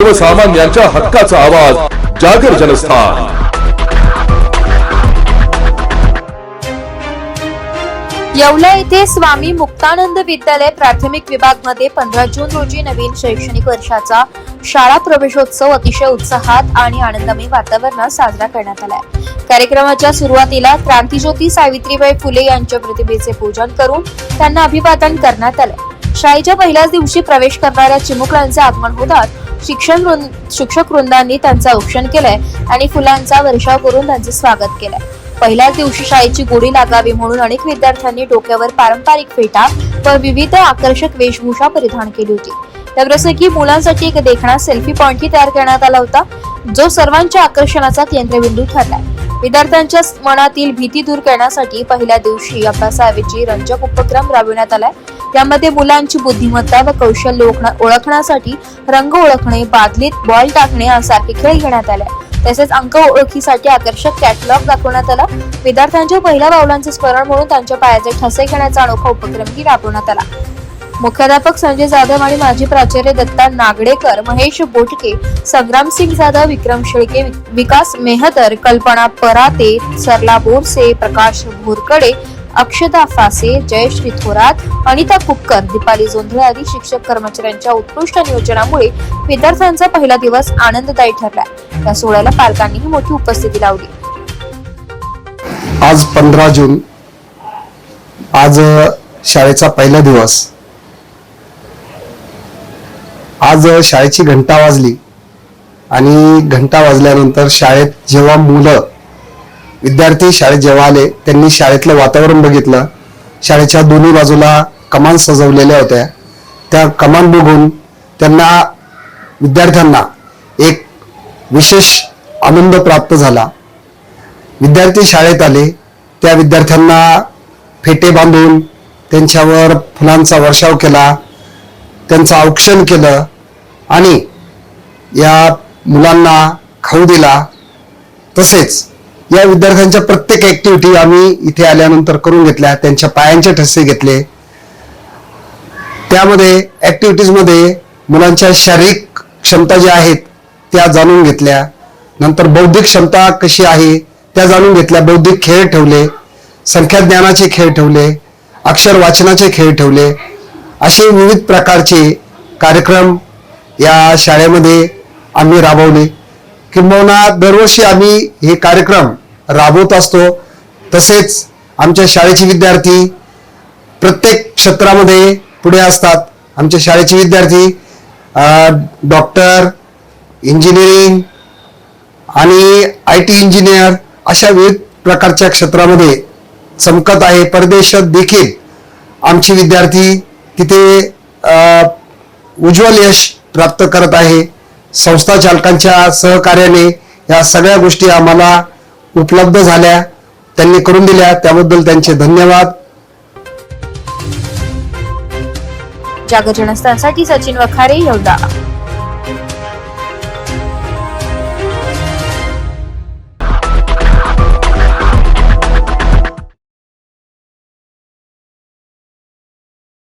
सर्वसामान्यांच्या हक्काचा आवाज जागर जनस्थान। येवला येथे स्वामी मुक्तानंद विद्यालय प्राथमिक विभाग मध्ये 15 जून रोजी नवीन शैक्षणिक वर्षाचा शाळा प्रवेशोत्सव अतिशय उत्साहात आणि आनंदमय वातावरणात साजरा करण्यात आला। कार्यक्रमाच्या सुरुवातीला क्रांतिज्योती सावित्रीबाई फुले यांच्या प्रतिमेचे पूजन करून त्यांना अभिवादन करण्यात आले। शाळेच्या पहिल्याच दिवशी प्रवेश करणाऱ्या चिमुकल्यांचे आगमन होताच शिक्षक वृंदांनी त्यांचं औक्षण केलंय आणि फुलांचा वर्षाव करून त्यांचे स्वागत केलंय। पहिल्याच दिवशी शाळेची गोडी लागावी म्हणून अनेक विद्यार्थ्यांनी डोक्यावर पारंपरिक फेटा व विविध आकर्षक वेशभूषा परिधान केली होती। त्याप्रसंगी मुलांसाठी एक देखणा सेल्फी पॉइंटही तयार करण्यात आला होता, जो सर्वांच्या आकर्षणाचा केंद्रबिंदू ठरलाय। विद्यार्थ्यांच्या मनातील भीती दूर करण्यासाठी पहिल्या दिवशी अभ्यासाऐवजी रंजक उपक्रम राबविण्यात आलाय। यामध्ये मुलांची बुद्धिमत्ता व कौशल्य ओळखण्यासाठी रंग ओळखणे, बादलीत बॉल टाकणे यासारखे खेळ घेण्यात आले। तसेच अंक ओळखीसाठी आकर्षक कॅटलॉग दाखवण्यात आला। विद्यार्थ्यांच्या पहिल्या पावलांचे स्मरण म्हणून त्यांच्या पायाचे ठसे घेण्याचा अनोखा उपक्रमही राबवण्यात आला। मुख्याध्यापक संजय जाधव आणि माजी प्राचार्य दत्ता नागडेकर, महेश बोटके, संग्रामसिंग जाधव, विक्रम शेळके, विकास मेहतर, कल्पना पराते, सरला बोरसे, प्रकाश भोरकडे, अक्षता फासे, जयश्री थोरात, अनिता कुपकर, दीपाली जोंधळे आदी शिक्षक कर्मचाऱ्यांच्या उत्कृष्ट नियोजनामुळे विद्यार्थ्यांचा पहिला दिवस आनंददायी ठरला। या सोहळ्याला पालकांनीही मोठी उपस्थिती लावली। आज 15 जून, आज शाळेचा पहिला दिवस। आज शाळेची घंटा वाजली आणि घंटा वाजल्यानंतर शाळेत जेव्हा विद्यार्थी शाळेत जेव्हा आले, त्यांनी शाळेतलं वातावरण बघितलं। शाळेच्या दोन्ही बाजूला कमान सजवलेल्या होत्या। त्या कमान बघून विद्यार्थ्यांना एक विशेष आनंद प्राप्त झाला। विद्यार्थी शाळेत आले, त्या विद्यार्थ्यांना फेटे बांधून त्यांच्यावर फुलांचा वर्षाव केला, त्यांचं औक्षण केलं आणि या मुलांना खाऊ दिला। तसेच या विद्यार्थ्यांच्या प्रत्येक ऍक्टिव्हिटी आम्ही इथे आल्यानंतर करून घेतल्या, त्यांच्या पायांचे ठसे घेतले। त्यामध्ये ऍक्टिव्हिटीज मध्ये मुलांच्या शारीरिक क्षमता ज्या आहेत त्या जाणून घेतल्या, नंतर बौद्धिक क्षमता कशी आहे त्या जाणून घेतल्या। बौद्धिक खेळ ठेवले, संख्या ज्ञानाचे खेळ ठेवले, अक्षर वाचनाचे खेळ ठेवले। असे विविध प्रकारचे कार्यक्रम या शाळेमध्ये आम्ही राबवले। किंबहुना दरवर्षी आम्ही हे कार्यक्रम राबवत असतो। तसेच आमच्या शाळेचे विद्यार्थी प्रत्येक क्षेत्रामध्ये पुढे असतात। आमच्या शाळेचे विद्यार्थी डॉक्टर, इंजिनिअरिंग आणि IT इंजिनियर अशा विविध प्रकारच्या क्षेत्रामध्ये चमकत आहे। परदेशात देखील आमचे विद्यार्थी तिथे उज्ज्वल यश प्राप्त करत आहे। संस्था चालकांच्या सहकार्याने या सगळ्या गोष्टी आम्हाला उपलब्ध झाल्या, त्यांनी करून दिल्या, त्याबद्दल त्यांचे धन्यवाद। जागर जनस्थानसाठी सचिन वखारे, येवला।